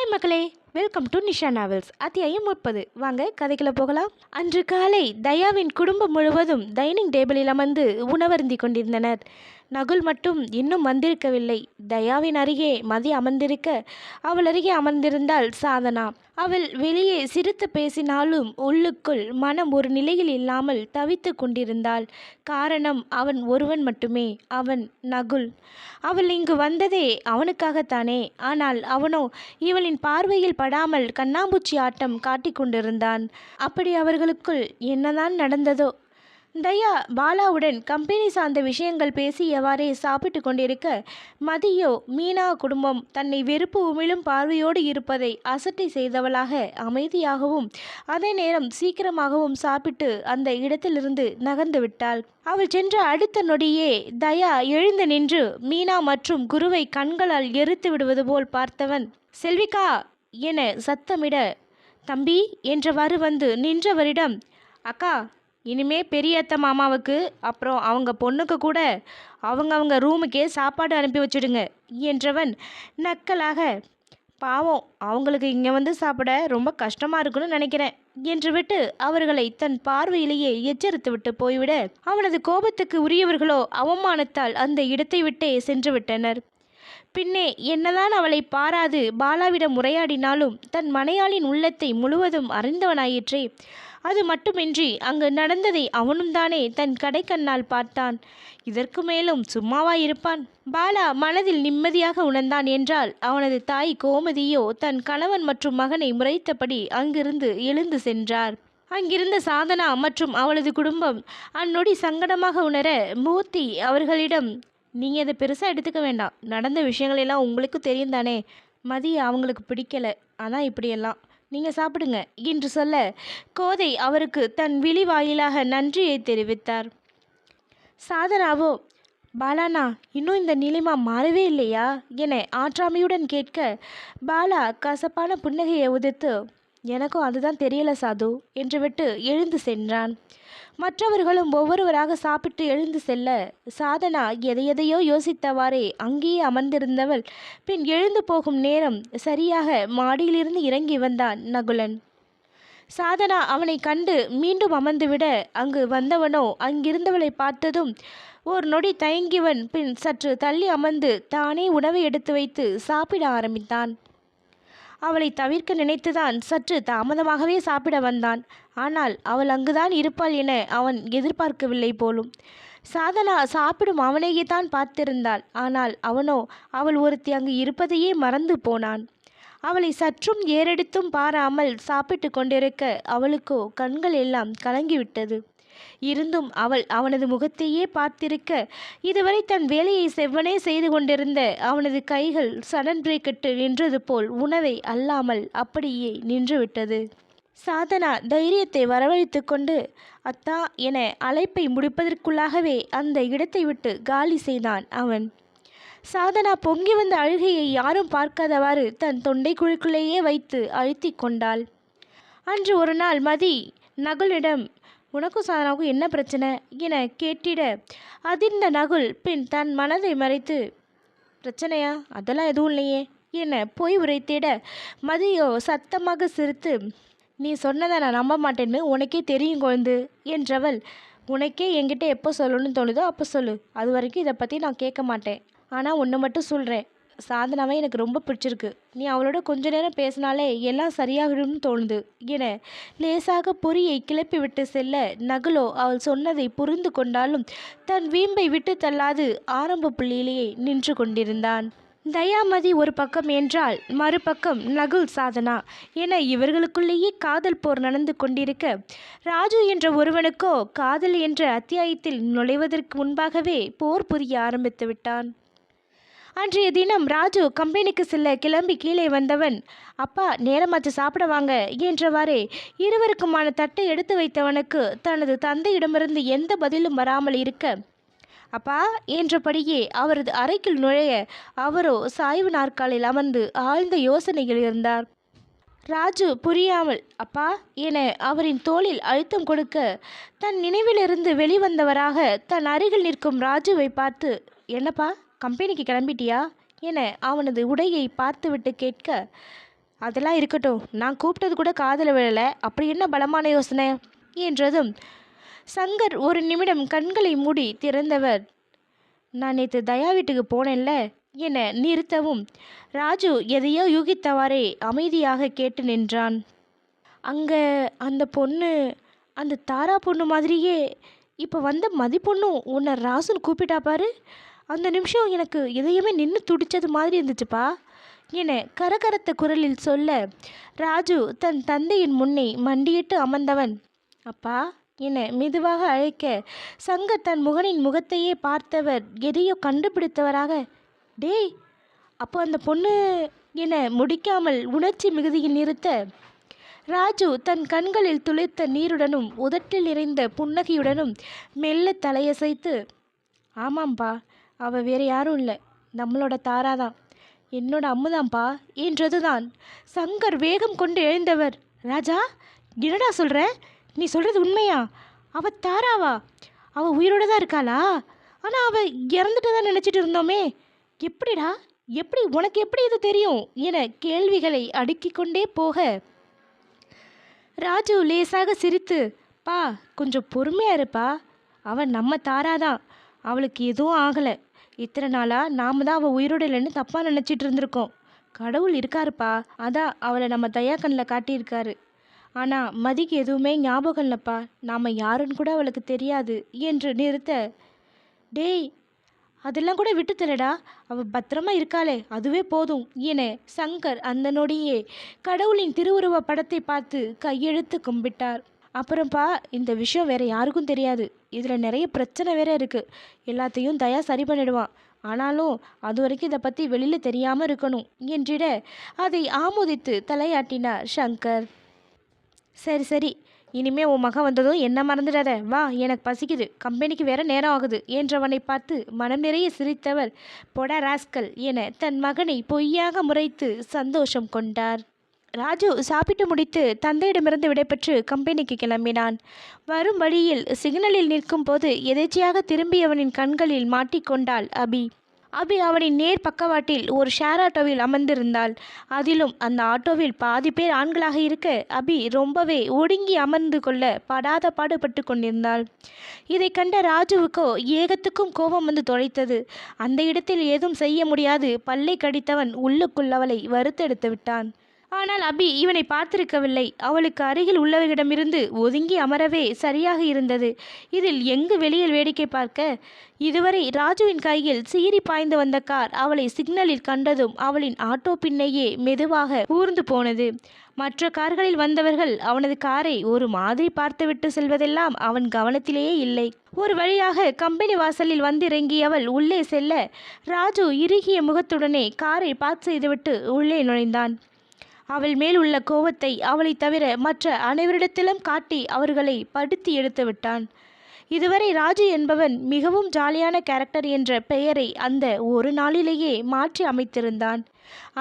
Hi மக்களே, welcome to Nisha novels. அத்தியாயம் 30. வாங்க கதைக்குள்ள போகலாம். அன்று காலை தயாவின் குடும்பம் முழுவதும் டைனிங் டேபிளில் அமர்ந்து உணவருந்தி கொண்டிருந்தனர். நகுல் மட்டும் இன்னும் வந்திருக்கவில்லை. தயாவின் அருகே மதி அமர்ந்திருக்க அவள் அருகே அமர்ந்திருந்தாள் சாதனா. அவள் வெளியே சிரித்து பேசினாலும் உள்ளுக்குள் மனம் ஒரு நிலையில் இல்லாமல் தவித்து கொண்டிருந்தாள். காரணம் அவன் ஒருவன் மட்டுமே, அவன் நகுல். அவள் இங்கு வந்ததே அவனுக்காகத்தானே. ஆனால் அவனோ இவளின் பார்வையில் படாமல் கண்ணாம்பூச்சி ஆட்டம் காட்டிக் கொண்டிருந்தான். அப்படி அவர்களுக்குள் என்னதான் நடந்ததோ? தயா பாலாவுடன் கம்பெனி சார்ந்த விஷயங்கள் பேசியவாறே சாப்பிட்டு கொண்டிருக்க, மதியோ மீனா குடும்பம் தன்னை வெறுப்பு உமிழும் பார்வையோடு இருப்பதை அசட்டை செய்தவளாக அமைதியாகவும் அதே நேரம் சீக்கிரமாகவும் சாப்பிட்டு அந்த இடத்திலிருந்து நகர்ந்து விட்டாள். அவள் சென்ற அடுத்த நொடியே தயா எழுந்து நின்று மீனா மற்றும் குருவை கண்களால் எரித்து விடுவது போல் பார்த்தவன், செல்விகா என சத்தமிட, தம்பி என்றவாறு வந்து நின்றவரிடம், அக்கா, இனிமே பெரியத்த மாமாவுக்கு அப்புறம் அவங்க பொண்ணுக்கு கூட அவங்க ரூமுக்கே சாப்பாடு அனுப்பி வச்சுடுங்க என்றவன் நக்கலாக, பாவம் அவங்களுக்கு இங்கே வந்து சாப்பிட ரொம்ப கஷ்டமாக இருக்குன்னு நினைக்கிறேன் என்று விட்டு அவர்களை தன் பார்வையிலேயே எச்சரித்து விட்டு போய்விட, அவனது கோபத்துக்கு உரியவர்களோ அவமானத்தால் அந்த இடத்தை விட்டே சென்று விட்டனர். பின்னே என்னதான் அவளை பாராது பாலாவிடம் உரையாடினாலும் தன் மனையாளின் உள்ளத்தை முழுவதும் அறிந்தவனாயிற்றே. அது மட்டுமின்றி அங்கு நடந்ததை அவனும் தானே தன் கடைக்கண்ணால் பார்த்தான். இதற்கு மேலும் சும்மாவா இருப்பான்? பாலா மனதில் நிம்மதியாக உணர்ந்தான் என்றால் அவனது தாய் கோமதியோ தன் கணவன் மற்றும் மகனை முறைத்தபடி அங்கிருந்து எழுந்து சென்றார். அங்கிருந்த சாதனா மற்றும் அவளது குடும்பம் அந்நொடி சங்கடமாக உணர, மூர்த்தி அவர்களிடம், நீங்கள் இதை பெருசாக எடுத்துக்க வேண்டாம், நடந்த விஷயங்களெல்லாம் உங்களுக்கு தெரியும் தானே, மதி அவங்களுக்கு பிடிக்கலை, அதான் இப்படியெல்லாம், நீங்கள் சாப்பிடுங்க என்று சொல்ல, கோதை அவருக்கு தன் விழி வாயிலாக நன்றியை தெரிவித்தார். சாதனாவோ, பாலாண்ணா இன்னும் இந்த நிலைமா மாறவே இல்லையா என ஆற்றாமையுடன் கேட்க, பாலா கசப்பான புன்னகையை உதிர்த்து, எனக்கும் அதுதான் தெரியல சாது என்று விட்டு எழுந்து சென்றான். மற்றவர்களும் ஒவ்வொருவராக சாப்பிட்டு எழுந்து செல்ல, சாதனா எதையெதையோ யோசித்தவாறே அங்கேயே அமர்ந்திருந்தவள் பின் எழுந்து போகும் நேரம் சரியாக மாடியிலிருந்து இறங்கி வந்தான் நகுலன். சாதனா அவனை கண்டு மீண்டும் அமர்ந்துவிட, அங்கு வந்தவனோ அங்கிருந்தவளை பார்த்ததும் ஒரு நொடி தயங்கியவன் பின் சற்று தள்ளி அமர்ந்து தானே உணவை எடுத்து வைத்து சாப்பிட ஆரம்பித்தான். அவளை தவிர்க்க நினைத்துதான் சற்று தாமதமாகவே சாப்பிட வந்தான். ஆனால் அவள் அங்குதான் இருப்பாள் என அவன் எதிர்பார்க்கவில்லை போலும். சாதனா சாப்பிடும் அவனையே தான் பார்த்திருந்தாள். ஆனால் அவனோ அவள் ஒருத்தி அங்கு இருப்பதையே மறந்து போனான். அவளை சற்றும் ஏறெடுத்தும் பாராமல் சாப்பிட்டு கொண்டிருக்க அவளுக்கோ கண்கள் எல்லாம் கலங்கிவிட்டது. இருந்தும் அவள் அவனது முகத்தையே பார்த்திருக்க, இதுவரை தன் வேலையை செவ்வனே செய்து கொண்டிருந்த அவனது கைகள் சடன் பிரேக்கிட்டு நின்றது போல் உணவை அல்லாமல் அப்படியே நின்றுவிட்டது. சாதனா தைரியத்தை வரவழைத்து கொண்டு அத்தா என அழைப்பை முடிப்பதற்குள்ளாகவே அந்த இடத்தை விட்டு காலி செய்தான் அவன். சாதனா பொங்கி வந்த அழுகையை யாரும் பார்க்காதவாறு தன் தொண்டைக்குழிக்குள்ளேயே வைத்து அழுத்தி கொண்டாள். அன்று ஒரு நாள் மதி நகுலிடம், உனக்கும் சாதனாவுக்கும் என்ன பிரச்சனை என கேட்டிட, அதிர்ந்த நகுல் பின் தன் மனதை மறைத்து, பிரச்சனையா, அதெல்லாம் எதுவும் இல்லையே என போய் உரைத்திட, மதியோ சத்தமாக சிரித்து, நீ சொன்னதை நான் நம்ப மாட்டேன்னு உனக்கே தெரியும் குழந்து என்றவள், உனக்கே என்கிட்ட எப்போ சொல்லணும்னு தோணுதோ அப்போ சொல்லு, அது வரைக்கும் இதை பற்றி நான் கேட்க மாட்டேன். ஆனால் ஒன்று மட்டும் சொல்கிறேன், சாதனாவை எனக்கு ரொம்ப பிடிச்சிருக்கு, நீ அவளோட கொஞ்ச நேரம் பேசினாலே எல்லாம் சரியாகிடும்னு தோணுது என லேசாக பொறியை கிளப்பி விட்டு செல்ல, நகுலோ அவள் சொன்னதை புரிந்து கொண்டாலும் தன் வீம்பை விட்டு தள்ளாது ஆரம்ப புள்ளியிலேயே நின்று கொண்டிருந்தான். தயாமதி ஒரு பக்கம் என்றால் மறுபக்கம் நகுல் சாதனா என இவர்களுக்குள்ளேயே காதல் போர் நடந்து கொண்டிருக்க, ராஜு என்ற ஒருவனுக்கோ காதல் என்ற அத்தியாயத்தில் நுழைவதற்கு முன்பாகவே போர் புரிய ஆரம்பித்து விட்டான். அன்றைய தினம் ராஜு கம்பெனிக்கு செல்ல கிளம்பி கீழே வந்தவன், அப்பா நேரமாச்சு சாப்பிட வாங்க என்றவாறே இருவருக்குமான தட்டை எடுத்து வைத்தவனுக்கு தனது தந்தையிடமிருந்து எந்த பதிலும் வராமல் இருக்க, அப்பா என்றபடியே அவரது அறைக்குள் நுழைய அவரோ சாய்வு நாற்காலில் அமர்ந்து ஆழ்ந்த யோசனையில் இருந்தார். ராஜு புரியாமல் அப்பா என அவரின் தோளில் அழுத்தம் கொடுக்க, தன் நினைவிலிருந்து வெளிவந்தவராக தன் அருகில் நிற்கும் ராஜுவை பார்த்து, என்னப்பா கம்பெனிக்கு கிளம்பிட்டியா என அவனது உடையை பார்த்துவிட்டு கேட்க, அதெல்லாம் இருக்கட்டும், நான் கூப்பிட்டது கூட காதில் விழலை, அப்படி என்ன பலமான யோசனை என்றதும் சங்கர் ஒரு நிமிடம் கண்களை மூடி திறந்தவர், நான் நேற்று தயா வீட்டுக்கு போனேன்ல என நிறுத்தவும் ராஜு எதையோ யூகித்தவாறே அமைதியாக கேட்டு நின்றான். அங்கே அந்த பொண்ணு, அந்த தாரா பொண்ணு மாதிரியே இப்போ வந்த மதி பொண்ணும் உன்னை ராசுன்னு கூப்பிட்டா பாரு. அந்த நிமிஷம் எனக்கு இதயமே நின்று துடிச்சது மாதிரி இருந்துச்சுப்பா என கரகரத்த குரலில் சொல்ல ராஜு தன் தந்தையின் முன்னே மண்டியிட்டு அமர்ந்தவன், அப்பா என மெதுவாக அழைக்க சங்கர் தன் முகனின் முகத்தையே பார்த்தவர் எதையோ கண்டுபிடித்தவராக, டேய் அப்போ அந்த பொண்ணு என முடிக்காமல் உணர்ச்சி மிகுதியில் நிறுத்த ராஜு தன் கண்களில் துளிர்த்த நீருடனும் உதட்டில் நிறைந்த புன்னகையுடனும் மெல்ல தலையசைத்து, ஆமாம்ப்பா, அவள் வேறு யாரும் இல்லை, நம்மளோட தாராதான், என்னோட அம்முதான்ப்பா என்றதுதான் சங்கர் வேகம் கொண்டு எழுந்தவர், ராஜா என்னடா சொல்கிற, நீ சொல்கிறது உண்மையா? அவள் தாராவா? அவள் உயிரோடு தான் இருக்காளா? ஆனால் அவள் இறந்துட்டு தான் நினச்சிட்டு இருந்தோமே, எப்படிடா, எப்படி, உனக்கு எப்படி இது தெரியும் என கேள்விகளை அடுக்கி கொண்டே போக ராஜு லேசாக சிரித்து, பா கொஞ்சம் பொறுமையாக இருப்பா, அவன் நம்ம தாராதான், அவளுக்கு எதுவும் ஆகலை, இத்தனை நாளாக நாம் தான் அவள் உயிரோடு இல்லைன்னு தப்பாக நினச்சிட்டு இருந்திருக்கோம், கடவுள் இருக்காருப்பா, அதான் அவளை நம்ம தயா கண்ணில் காட்டியிருக்காரு, ஆனால் மதிக்கு எதுவுமே ஞாபகம் இல்லைப்பா, நாம் யாருன்னு கூட அவளுக்கு தெரியாது என்று நிறுத்த, டேய் அதெல்லாம் கூட விட்டுத்தலடா, அவள் பத்திரமா இருக்காளே அதுவே போதும் என சங்கர் அந்த நொடியே கடவுளின் திருவுருவ படத்தை பார்த்து கையெழுத்து கும்பிட்டார். அப்புறம்ப்பா இந்த விஷயம் வேற யாருக்கும் தெரியாது, இதில் நிறைய பிரச்சனை வேற இருக்குது, எல்லாத்தையும் தயா சரி பண்ணிடுவான், ஆனாலும் அது வரைக்கும் இதை பற்றி வெளியில் தெரியாமல் இருக்கணும் என்றிட அதை ஆமோதித்து தலையாட்டினார் சங்கர். சரி சரி, இனிமே உன் மகன் வந்ததும் என்ன மறந்துடாத, வா எனக்கு பசிக்குது, கம்பெனிக்கு வேற நேரம் ஆகுது என்றவனை பார்த்து மனம் நிறைய சிரித்தவர், பொடா ராஸ்கல் என தன் மகனை பொய்யாக முறைத்து சந்தோஷம் கொண்டார். ராஜு சாப்பிட்டு முடித்து தந்தையிடமிருந்து விடைபெற்று கம்பெனிக்கு கிளம்பினான். வரும் வழியில் சிக்னலில் நிற்கும் போது எதேச்சையாக திரும்பியவனின் கண்களில் மாட்டிக்கொண்டாள் அபி. அபி அவனின் நேர் பக்கவாட்டில் ஒரு ஷேர் ஆட்டோவில் அமர்ந்திருந்தாள். அதிலும் அந்த ஆட்டோவில் பாதி பேர் ஆண்களாக இருக்க அபி ரொம்பவே ஒடுங்கி அமர்ந்து கொள்ள படாத பாடுபட்டு கொண்டிருந்தாள். இதை கண்ட ராஜுவுக்கோ ஏகத்துக்கும் கோபம் வந்து தொலைத்தது. அந்த இடத்தில் ஏதும் செய்ய முடியாது பல்லை கடித்தவன் உள்ளுக்குள் அவளை வறுத்தெடுத்து விட்டான். ஆனால் அபி இவனை பார்த்திருக்கவில்லை. அவளுக்கு அருகில் உள்ளவர்களிடமிருந்து ஒதுங்கி அமரவே சரியாக இருந்தது. இதில் எங்கு வெளியில் வேடிக்கை பார்க்க? இதுவரை ராஜுவின் கையில் சீறி பாய்ந்து வந்த கார் அவளை சிக்னலில் கண்டதும் அவளின் ஆட்டோ பின்னையே மெதுவாக ஊர்ந்து போனது. மற்ற கார்களில் வந்தவர்கள் அவனது காரை ஒரு மாதிரி பார்த்துவிட்டு செல்வதெல்லாம் அவன் கவனத்திலேயே இல்லை. ஒரு வழியாக கம்பெனி வாசலில் வந்திறங்கியவள் உள்ளே செல்ல ராஜு இறுகிய முகத்துடனே காரை பார்க் செய்துவிட்டு உள்ளே நுழைந்தான். அவள் மேல் உள்ள கோபத்தை அவளை தவிர மற்ற அனைவரிடத்திலும் காட்டி அவர்களை படுத்தி எடுத்து விட்டான். இதுவரை ராஜு என்பவன் மிகவும் ஜாலியான கேரக்டர் என்ற பெயரை அந்த ஒரு நாளிலேயே மாற்றி அமைத்திருந்தான்.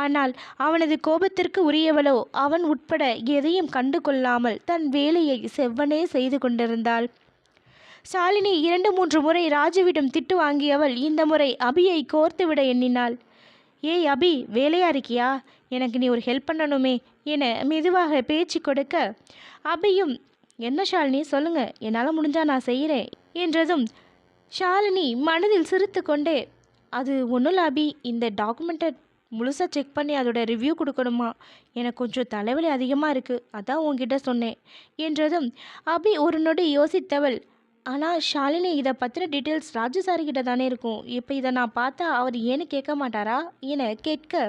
ஆனால் அவனது கோபத்திற்கு உரியவளோ அவன் உட்பட எதையும் கண்டு கொள்ளாமல் தன் வேலையை செவ்வனே செய்து கொண்டிருந்தாள். ஷாலினி 2-3 முறை ராஜுவிடம் திட்டு வாங்கியவள் இந்த முறை அபியை கோர்த்துவிட எண்ணினாள். ஏய் அபி, வேலையா இருக்கியா? எனக்கு நீ ஒரு ஹெல்ப் பண்ணணுமே என மெதுவாக பேச்சு கொடுக்க அபியும், என்ன ஷாலினி சொல்லுங்க, என்னால் முடிஞ்சால் நான் செய்கிறேன் என்றதும் ஷாலினி மனதில் சிரித்து கொண்டே, அது ஒன்றும் இல்லை அபி, இந்த டாக்குமெண்ட்டை முழுசாக செக் பண்ணி அதோட ரிவ்யூ கொடுக்கணுமா, எனக்கு கொஞ்சம் தலைவலி அதிகமாக இருக்குது, அதான் உன்கிட்ட சொன்னேன் என்றதும் அபி ஒரு நொடி யோசித்தவள், ஆனால் ஷாலினி இதை பற்றின டீட்டெயில்ஸ் ராஜு சார்கிட்ட தானே இருக்கும், இப்போ இதை நான் பார்த்தா அவர் ஏன்னு கேட்க மாட்டாரா என கேட்க,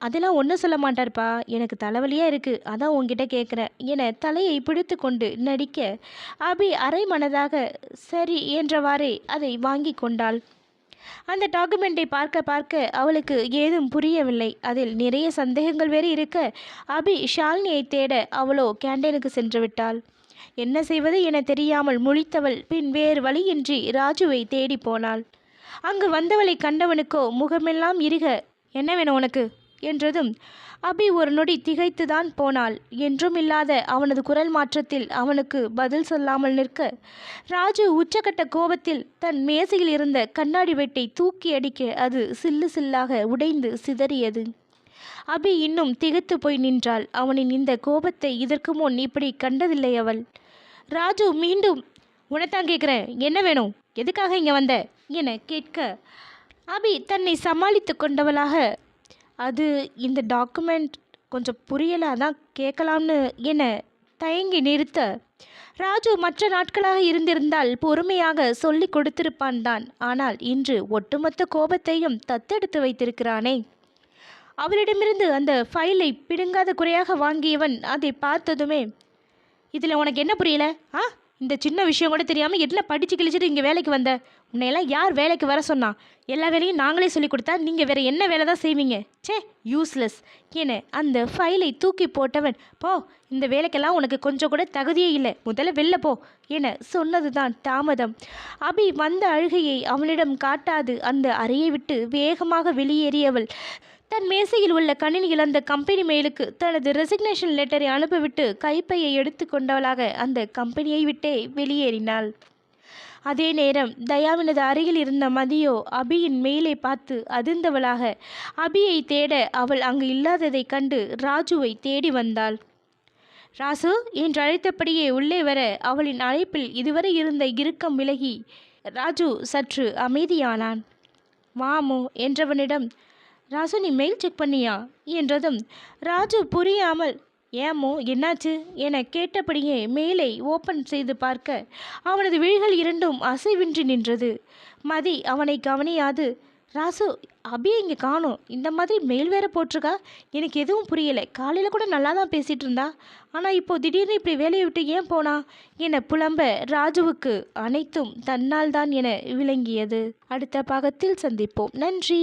அதெல்லாம் ஒன்றும் சொல்ல மாட்டார்ப்பா, எனக்கு தலைவலியாக இருக்குது, அதான் உங்ககிட்ட கேட்குறேன் என தலையை பிடித்து கொண்டு நடிக்க அபி அரை மனதாக சரி என்றவாறே அதை வாங்கி கொண்டாள். அந்த டாக்குமெண்ட்டை பார்க்க பார்க்க அவளுக்கு ஏதும் புரியவில்லை. அதில் நிறைய சந்தேகங்கள் வேறு இருக்க அபி ஷாலினியை தேட அவளோ கேண்டீனுக்கு சென்று விட்டாள். என்ன செய்வது என தெரியாமல் முழித்தவள் பின் வேறு வழியின்றி ராஜுவை தேடி போனாள். அங்கு வந்தவளை கண்டவனுக்கோ முகமெல்லாம் இறுக, என்ன வேணும் உனக்கு என்றதும் அபி ஒரு நொடி திகைத்துதான் போனாள். என்றும் இல்லாத அவனது குரல் மாற்றத்தில் அவனுக்கு பதில் சொல்லாமல் நிற்க ராஜு உச்சக்கட்ட கோபத்தில் தன் மேசையில் இருந்த கண்ணாடி வெட்டை தூக்கி அடிக்க அது சில்லு சில்லாக உடைந்து சிதறியது. அபி இன்னும் திகைத்து போய் நின்றாள். அவனின் இந்த கோபத்தை இதற்கு முன் இப்படி கண்டதில்லை அவள். ராஜு மீண்டும், உனைத்தான் கேட்குறேன், என்ன வேணும், எதுக்காக இங்கே வந்த என கேட்க, அபி தன்னை சமாளித்து கொண்டவளாக, அது இந்த டாக்குமெண்ட் கொஞ்சம் புரியலை, அதான் கேட்கலாம்னு என தயங்கி நிறுத்த, ராஜு மற்ற நாட்களாக இருந்திருந்தால் பொறுமையாக சொல்லி கொடுத்திருப்பான் தான். ஆனால் இன்று ஒட்டுமொத்த கோபத்தையும் தத்தெடுத்து வைத்திருக்கிறானே. அவளிடமிருந்து அந்த ஃபைலை பிடுங்காத குறையாக வாங்கியவன் அதை பார்த்ததுமே, இதில் உனக்கு என்ன புரியல? இந்த சின்ன விஷயம் கூட தெரியாமல் என்ன படித்து கிழிச்சிட்டு இங்கே வேலைக்கு வந்த? உன்னையெல்லாம் யார் வேலைக்கு வர சொன்னா? எல்லா வேலையும் நாங்களே சொல்லி கொடுத்தா நீங்கள் வேறு என்ன வேலை தான் செய்வீங்க? சே, யூஸ்லெஸ் என அந்த ஃபைலை தூக்கி போட்டவன், போ, இந்த வேலைக்கெல்லாம் உனக்கு கொஞ்சம் கூட தகுதியே இல்லை, முதல்ல வெளில போ என சொன்னதுதான் தாமதம். அபி வந்த அழுகையை அவனிடம் காட்டாது அந்த அறையை விட்டு வேகமாக வெளியேறியவள் தன் மேசையில் உள்ள கணினியில் அந்த கம்பெனி மெயிலுக்கு தனது ரெசிக்னேஷன் லெட்டரை அனுப்பிவிட்டு கைப்பையை எடுத்து கொண்டவளாக அந்த கம்பெனியை விட்டே வெளியேறினாள். அதே நேரம் தயாவினது அருகில் இருந்த மதியோ அபியின் மெயிலை பார்த்து அதிர்ந்தவளாக அபியை தேட அவள் அங்கு இல்லாததை கண்டு ராஜுவை தேடி வந்தாள். ராசு என்று அழைத்தபடியே உள்ளே வர அவளின் அழைப்பில் இதுவரை இருந்த இறுக்கம் விலகி ராஜு சற்று அமைதியானான். வாமோ என்றவனிடம், ராசு நீ மெயில் செக் பண்ணியா என்றதும் ராஜு புரியாமல், ஏமோ என்னாச்சு என கேட்டபடியே மெயிலை ஓப்பன் செய்து பார்க்க அவனது விழிகள் இரண்டும் அசைவின்றி நின்றது. மதி அவனை கவனியாது, ராசு அபியை இங்கே காணோம், இந்த மாதிரி மெயில் வேற போட்டிருக்கா, எனக்கு எதுவும் புரியலை, காலையில் கூட நல்லா தான் பேசிகிட்டு இருந்தா, ஆனால் இப்போ திடீர்னு இப்படி வேலையை விட்டு ஏன் போனா என புலம்ப ராஜுவுக்கு அனைத்தும் தன்னால் தான் என விளங்கியது. அடுத்த பாகத்தில் சந்திப்போம். நன்றி.